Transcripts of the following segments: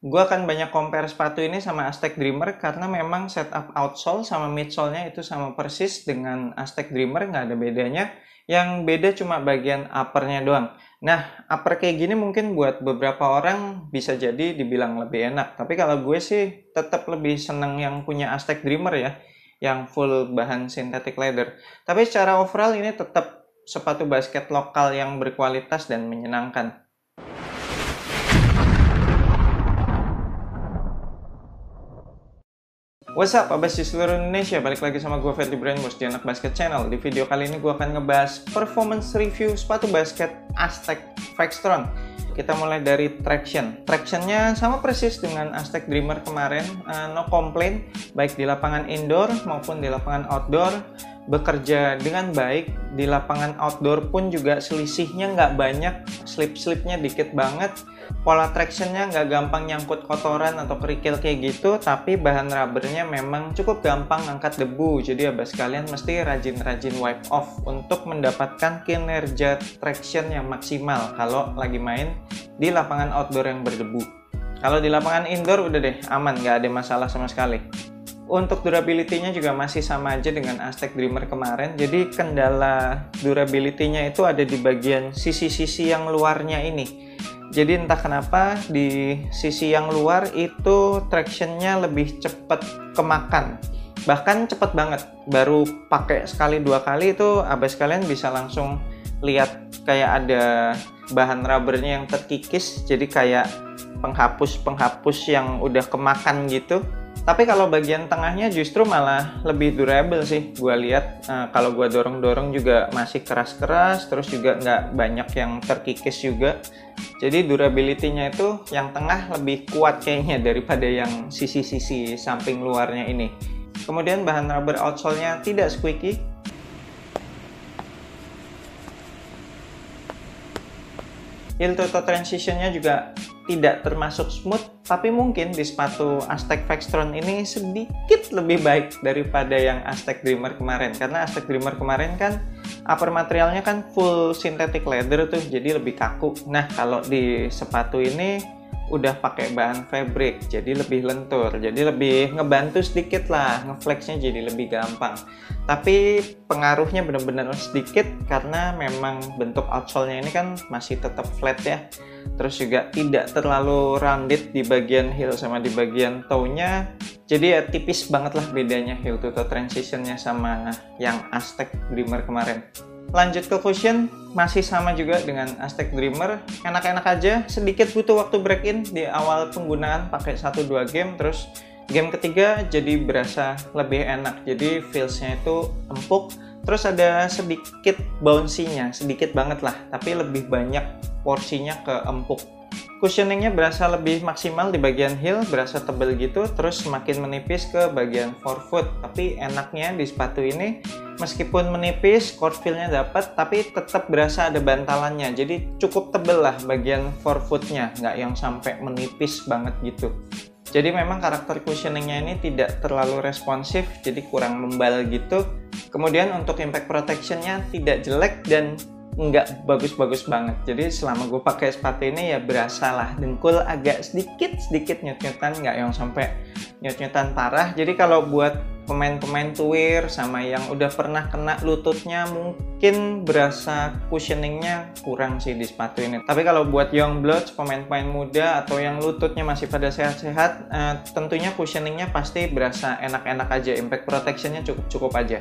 Gue akan banyak compare sepatu ini sama Aztec Dreamer karena memang setup outsole sama midsole-nya itu sama persis dengan Aztec Dreamer, nggak ada bedanya. Yang beda cuma bagian upper-nya doang. Nah, upper kayak gini mungkin buat beberapa orang bisa jadi dibilang lebih enak. Tapi kalau gue sih tetap lebih seneng yang punya Aztec Dreamer ya, yang full bahan synthetic leather. Tapi secara overall ini tetap sepatu basket lokal yang berkualitas dan menyenangkan. What's up, abas di seluruh Indonesia, balik lagi sama gue Fedly Brainwash di Anak Basket Channel. Di video kali ini gue akan ngebahas performance review sepatu basket Aztec Vextron. Kita mulai dari traction. Tractionnya sama persis dengan Aztec Dreamer kemarin, no complaint, baik di lapangan indoor maupun di lapangan outdoor. Bekerja dengan baik, di lapangan outdoor pun juga selisihnya nggak banyak, slip-slipnya dikit banget. Pola tractionnya nggak gampang nyangkut kotoran atau kerikil kayak gitu, tapi bahan rubbernya memang cukup gampang angkat debu. Jadi abas kalian mesti rajin-rajin wipe off untuk mendapatkan kinerja traction yang maksimal kalau lagi main di lapangan outdoor yang berdebu. Kalau di lapangan indoor udah deh aman, nggak ada masalah sama sekali. Untuk durability-nya juga masih sama aja dengan Aztec Dreamer kemarin. Jadi kendala durability-nya itu ada di bagian sisi-sisi yang luarnya ini. Jadi entah kenapa di sisi yang luar itu traction-nya lebih cepat kemakan. Bahkan cepet banget. Baru pakai sekali dua kali itu abis kalian bisa langsung lihat kayak ada bahan rubbernya yang terkikis. Jadi kayak penghapus-penghapus yang udah kemakan gitu. Tapi kalau bagian tengahnya justru malah lebih durable sih. Gue lihat kalau gue dorong-dorong juga masih keras-keras, terus juga nggak banyak yang terkikis juga. Jadi durability-nya itu yang tengah lebih kuat kayaknya daripada yang sisi-sisi samping luarnya ini. Kemudian bahan rubber outsole-nya tidak squeaky. Heel to toe transition-nya juga tidak termasuk smooth, tapi mungkin di sepatu Aztec Vextron ini sedikit lebih baik daripada yang Aztec Dreamer kemarin. Karena Aztec Dreamer kemarin kan upper materialnya kan full synthetic leather tuh, jadi lebih kaku. Nah, kalau di sepatu ini udah pakai bahan fabric, jadi lebih lentur, jadi lebih ngebantu sedikit lah, ngeflexnya jadi lebih gampang. Tapi pengaruhnya benar-benar sedikit karena memang bentuk outsole-nya ini kan masih tetap flat ya. Terus juga tidak terlalu rounded di bagian heel sama di bagian toe-nya. Jadi ya tipis banget lah bedanya heel to toe transition-nya sama yang Aztec Dreamer kemarin. Lanjut ke cushion, masih sama juga dengan Aztec Dreamer. Enak-enak aja, sedikit butuh waktu break-in di awal penggunaan pakai 1-2 game, terus game ketiga jadi berasa lebih enak. Jadi feels-nya itu empuk, terus ada sedikit bouncy-nya, sedikit banget lah, tapi lebih banyak porsinya ke empuk. Cushioning-nya berasa lebih maksimal di bagian heel, berasa tebel gitu, terus semakin menipis ke bagian forefoot. Tapi enaknya di sepatu ini, meskipun menipis, court feel-nya dapat, tapi tetap berasa ada bantalannya. Jadi cukup tebel lah bagian forefoot-nya, nggak yang sampai menipis banget gitu. Jadi memang karakter cushioning-nya ini tidak terlalu responsif, jadi kurang membal gitu. Kemudian untuk impact protection-nya tidak jelek dan nggak bagus-bagus banget. Jadi selama gue pakai sepatu ini ya berasa lah dengkul agak sedikit nyut-nyutan, nggak yang sampai nyut-nyutan parah. Jadi kalau buat pemain-pemain tuir sama yang udah pernah kena lututnya mungkin berasa cushioningnya kurang sih di sepatu ini. Tapi kalau buat young bloods, pemain-pemain muda atau yang lututnya masih pada sehat-sehat, tentunya cushioningnya pasti berasa enak-enak aja. Impact protectionnya cukup-cukup aja.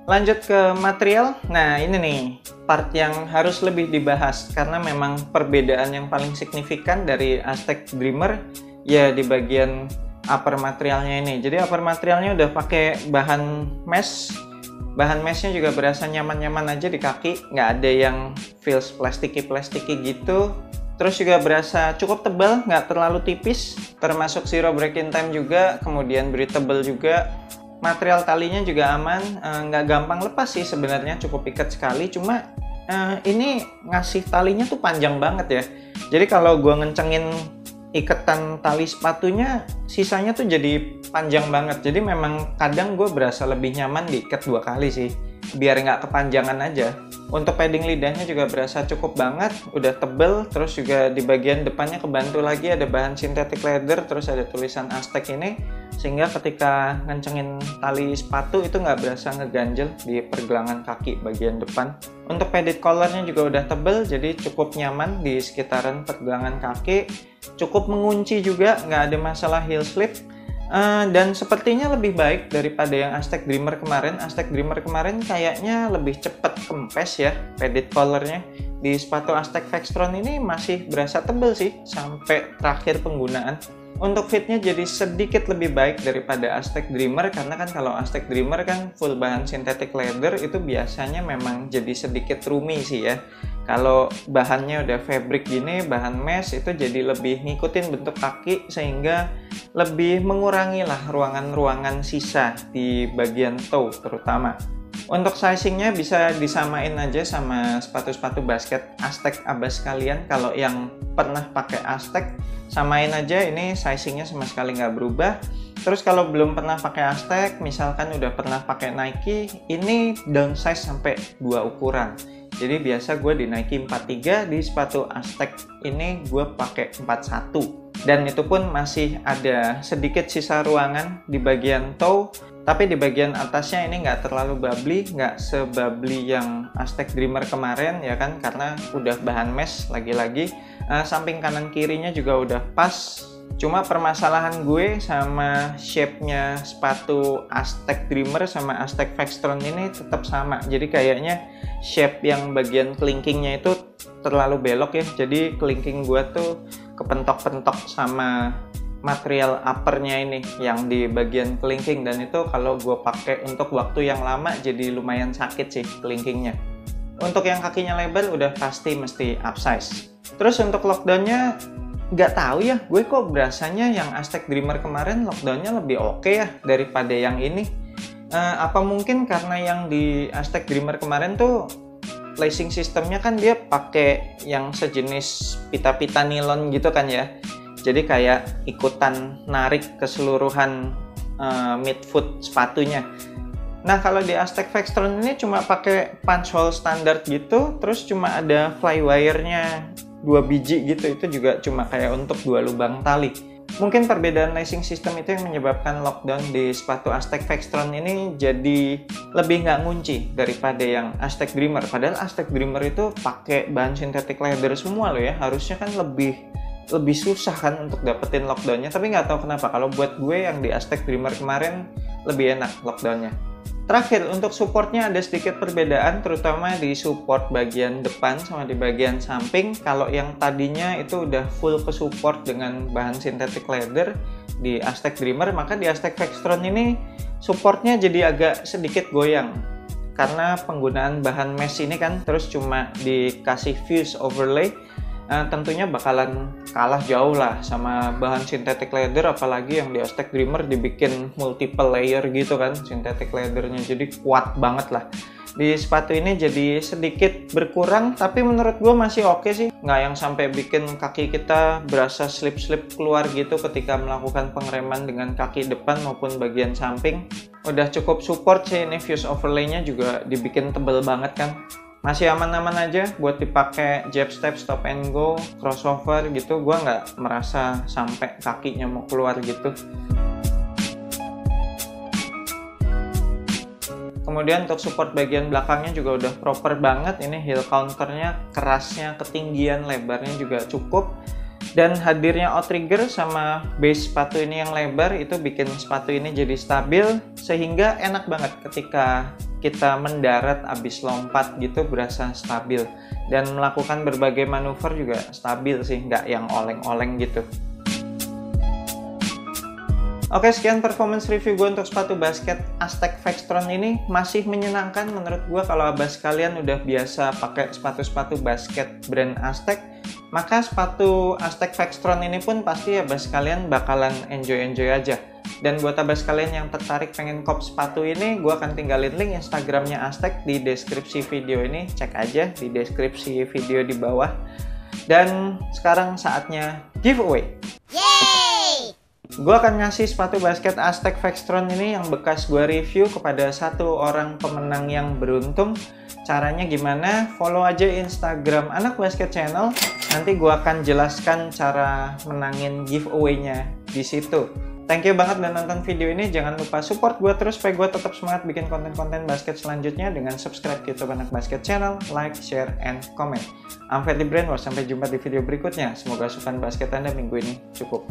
Lanjut ke material, nah ini nih part yang harus lebih dibahas karena memang perbedaan yang paling signifikan dari Aztec Dreamer ya di bagian upper materialnya ini. Jadi upper materialnya udah pakai bahan mesh juga berasa nyaman-nyaman aja di kaki, nggak ada yang feels plasticky gitu. Terus juga berasa cukup tebal, nggak terlalu tipis, termasuk zero break-in time juga, kemudian breathable juga. Material talinya juga aman, nggak gampang lepas sih sebenarnya, cukup ikat sekali. Cuma ini ngasih talinya tuh panjang banget ya. Jadi kalau gue ngencengin ikatan tali sepatunya, sisanya tuh jadi panjang banget. Jadi memang kadang gue berasa lebih nyaman diikat 2 kali sih, biar nggak kepanjangan aja. Untuk padding lidahnya juga berasa cukup banget, udah tebel, terus juga di bagian depannya kebantu lagi ada bahan synthetic leather, terus ada tulisan Aztec ini, sehingga ketika ngencengin tali sepatu itu nggak berasa ngeganjel di pergelangan kaki bagian depan. Untuk padded collarnya juga udah tebel, jadi cukup nyaman di sekitaran pergelangan kaki, cukup mengunci juga, nggak ada masalah heel slip. Dan sepertinya lebih baik daripada yang Aztec Dreamer kemarin. Aztec Dreamer kemarin kayaknya lebih cepat kempes ya padded collarnya. Di sepatu Aztec Vextron ini masih berasa tebel sih sampai terakhir penggunaan. Untuk fitnya jadi sedikit lebih baik daripada Aztec Dreamer, karena kan kalau Aztec Dreamer kan full bahan synthetic leather, itu biasanya memang jadi sedikit roomy sih ya. Kalau bahannya udah fabric gini, bahan mesh, itu jadi lebih ngikutin bentuk kaki sehingga lebih mengurangi lah ruangan-ruangan sisa di bagian toe terutama. Untuk sizingnya bisa disamain aja sama sepatu-sepatu basket Aztec Abbas kalian. Kalau yang pernah pakai Aztec, samain aja, ini sizingnya sama sekali nggak berubah. Terus kalau belum pernah pakai Aztec, misalkan udah pernah pakai Nike, ini downsize sampai 2 ukuran. Jadi biasa gue di Nike 43, di sepatu Aztec ini gue pakai 41. Dan itu pun masih ada sedikit sisa ruangan di bagian toe, tapi di bagian atasnya ini nggak terlalu bubbly, nggak se-bubbly yang Aztec Dreamer kemarin ya kan, karena udah bahan mesh lagi-lagi. Samping kanan kirinya juga udah pas. Cuma permasalahan gue sama shape-nya sepatu Aztec Dreamer sama Aztec Vextron ini tetap sama. Jadi kayaknya shape yang bagian kelingkingnya itu terlalu belok ya. Jadi kelingking gue tuh kepentok-pentok sama material uppernya ini yang di bagian kelingking, dan itu kalau gue pakai untuk waktu yang lama jadi lumayan sakit sih kelingkingnya. Untuk yang kakinya lebar udah pasti mesti upsize. Terus untuk lockdownnya nggak tahu ya, gue kok berasanya yang Aztec Dreamer kemarin lockdownnya lebih oke ya daripada yang ini. Apa mungkin karena yang di Aztec Dreamer kemarin tuh lacing sistemnya kan dia pakai yang sejenis pita-pita nilon gitu kan ya. Jadi kayak ikutan narik keseluruhan midfoot sepatunya. Nah kalau di Aztec Vextron ini cuma pakai punch hole standar gitu, terus cuma ada flywire-nya 2 biji gitu, itu juga cuma kayak untuk 2 lubang tali. Mungkin perbedaan lacing system itu yang menyebabkan lockdown di sepatu Aztec Vextron ini jadi lebih nggak ngunci daripada yang Aztec Dreamer. Padahal Aztec Dreamer itu pakai bahan synthetic leather semua loh ya, harusnya kan lebih susah kan untuk dapetin lockdownnya. Tapi nggak tahu kenapa kalau buat gue yang di Aztec Dreamer kemarin lebih enak lockdownnya. Terakhir, untuk supportnya ada sedikit perbedaan, terutama di support bagian depan sama di bagian samping. Kalau yang tadinya itu udah full ke support dengan bahan synthetic leather di Aztec Dreamer, maka di Aztec Vextron ini supportnya jadi agak sedikit goyang. Karena penggunaan bahan mesh ini kan, terus cuma dikasih fuse overlay, tentunya bakalan kalah jauh lah sama bahan synthetic leather, apalagi yang di Aztec Dreamer dibikin multiple layer gitu kan synthetic leathernya, jadi kuat banget lah. Di sepatu ini jadi sedikit berkurang, tapi menurut gue masih oke sih, nggak yang sampai bikin kaki kita berasa slip-slip keluar gitu ketika melakukan pengereman dengan kaki depan maupun bagian samping. Udah cukup support sih, ini fuse overlay-nya juga dibikin tebel banget kan. Masih aman-aman aja buat dipakai jab step, stop and go, crossover gitu. Gua nggak merasa sampai kakinya mau keluar gitu. Kemudian untuk support bagian belakangnya juga udah proper banget. Ini heel counternya, kerasnya, ketinggian, lebarnya juga cukup. Dan hadirnya outrigger sama base sepatu ini yang lebar itu bikin sepatu ini jadi stabil, sehingga enak banget ketika kita mendarat abis lompat gitu, berasa stabil. Dan melakukan berbagai manuver juga stabil sih, nggak yang oleng-oleng gitu. Oke, sekian performance review gue untuk sepatu basket Aztec Vextron ini. Masih menyenangkan menurut gue kalau abas kalian udah biasa pakai sepatu-sepatu basket brand Aztec, maka sepatu Aztec Vextron ini pun pasti abas kalian bakalan enjoy-enjoy aja. Dan buat abas kalian yang tertarik pengen kop sepatu ini, gue akan tinggalin link Instagramnya Aztec di deskripsi video ini. Cek aja di deskripsi video di bawah. Dan sekarang saatnya giveaway. Yeay! Gue akan ngasih sepatu basket Aztec Vextron ini yang bekas gue review kepada 1 orang pemenang yang beruntung. Caranya gimana? Follow aja Instagram Anak Basket Channel. Nanti gua akan jelaskan cara menangin giveaway-nya di situ. Thank you banget udah nonton video ini. Jangan lupa support gue terus supaya gue tetap semangat bikin konten-konten basket selanjutnya dengan subscribe ke YouTube Anak Basket Channel, like, share, and comment. I'm Fadly Brainwash. Sampai jumpa di video berikutnya. Semoga asupan basket Anda minggu ini cukup.